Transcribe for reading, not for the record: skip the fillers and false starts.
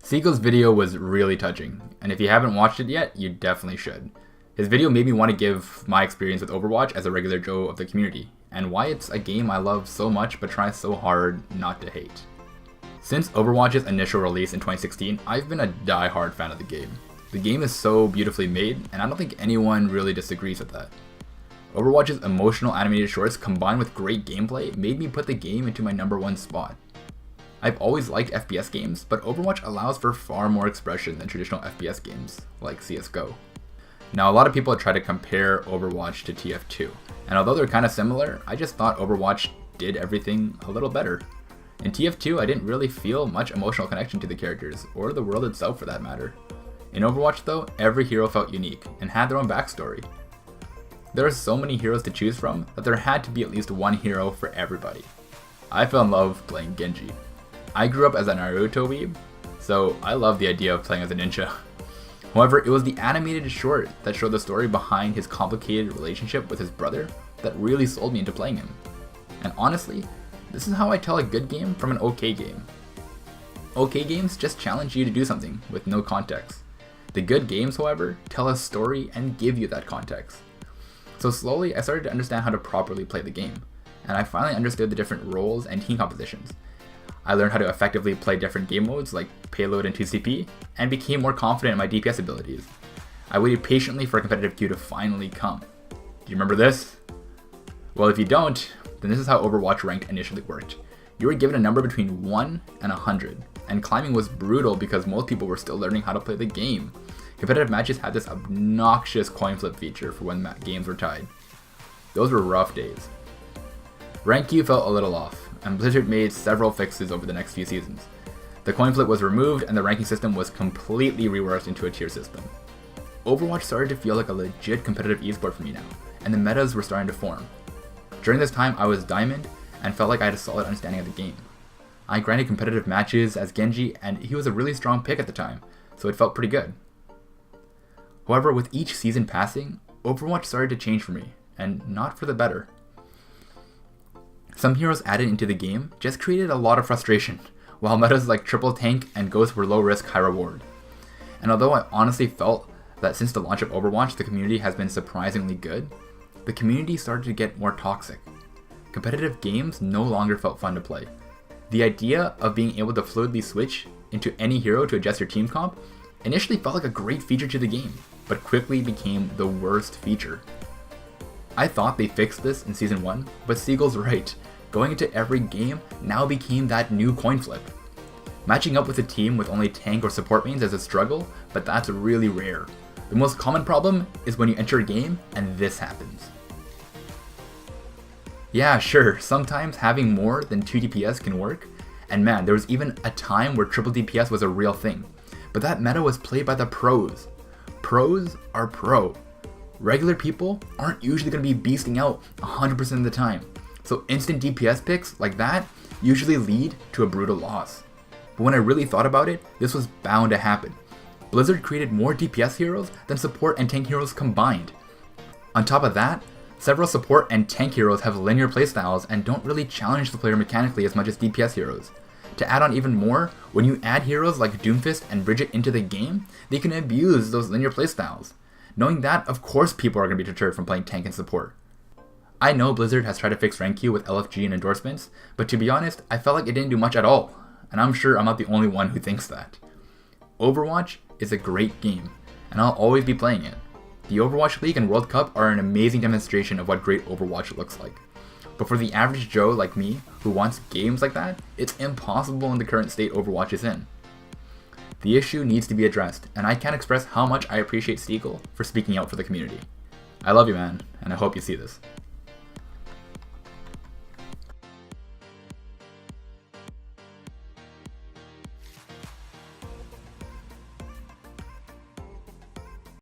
Seagull's video was really touching, and if you haven't watched it yet, you definitely should. His video made me want to give my experience with Overwatch as a regular Joe of the community, and why it's a game I love so much but try so hard not to hate. Since Overwatch's initial release in 2016, I've been a die-hard fan of the game. The game is so beautifully made, and I don't think anyone really disagrees with that. Overwatch's emotional animated shorts combined with great gameplay made me put the game into my #1 spot. I've always liked FPS games, but Overwatch allows for far more expression than traditional FPS games, like CSGO. Now, a lot of people try to compare Overwatch to TF2, and although they're kind of similar, I just thought Overwatch did everything a little better. In TF2, I didn't really feel much emotional connection to the characters, or the world itself for that matter. In Overwatch though, every hero felt unique, and had their own backstory. There are so many heroes to choose from, that there had to be at least one hero for everybody. I fell in love playing Genji. I grew up as a Naruto weeb, so I love the idea of playing as a ninja. However, it was the animated short that showed the story behind his complicated relationship with his brother that really sold me into playing him. And honestly, this is how I tell a good game from an okay game. Okay games just challenge you to do something with no context. The good games, however, tell a story and give you that context. So slowly, I started to understand how to properly play the game, and I finally understood the different roles and team compositions. I learned how to effectively play different game modes like Payload and 2CP, and became more confident in my DPS abilities. I waited patiently for a competitive queue to finally come. Do you remember this? Well, if you don't, then this is how Overwatch ranked initially worked. You were given a number between 1 and 100, and climbing was brutal because most people were still learning how to play the game. Competitive matches had this obnoxious coin flip feature for when games were tied. Those were rough days. Rank queue felt a little off, and Blizzard made several fixes over the next few seasons. The coin flip was removed and the ranking system was completely reworked into a tier system. Overwatch started to feel like a legit competitive esport for me now, and the metas were starting to form. During this time I was Diamond and felt like I had a solid understanding of the game. I grinded competitive matches as Genji and he was a really strong pick at the time, so it felt pretty good. However, with each season passing, Overwatch started to change for me, and not for the better. Some heroes added into the game just created a lot of frustration, while metas like Triple Tank and Ghost were low risk, high reward. And although I honestly felt that since the launch of Overwatch the community has been surprisingly good, the community started to get more toxic. Competitive games no longer felt fun to play. The idea of being able to fluidly switch into any hero to adjust your team comp initially felt like a great feature to the game, but quickly became the worst feature. I thought they fixed this in Season 1, but Seagull's right. Going into every game now became that new coin flip. Matching up with a team with only tank or support mains is a struggle, but that's really rare. The most common problem is when you enter a game and this happens. Yeah, sure, sometimes having more than 2 DPS can work, and man, there was even a time where triple DPS was a real thing, but that meta was played by the pros. Pros are pro. Regular people aren't usually going to be beasting out 100% of the time, so instant DPS picks like that usually lead to a brutal loss. But when I really thought about it, this was bound to happen. Blizzard created more DPS heroes than support and tank heroes combined. On top of that, several support and tank heroes have linear playstyles and don't really challenge the player mechanically as much as DPS heroes. To add on even more, when you add heroes like Doomfist and Bridget into the game, they can abuse those linear playstyles. Knowing that, of course people are going to be deterred from playing tank and support. I know Blizzard has tried to fix rank queue with LFG and endorsements, but to be honest, I felt like it didn't do much at all, and I'm sure I'm not the only one who thinks that. Overwatch is a great game, and I'll always be playing it. The Overwatch League and World Cup are an amazing demonstration of what great Overwatch looks like. But for the average Joe like me, who wants games like that, it's impossible in the current state Overwatch is in. The issue needs to be addressed, and I can't express how much I appreciate Seagull for speaking out for the community. I love you, man, and I hope you see this.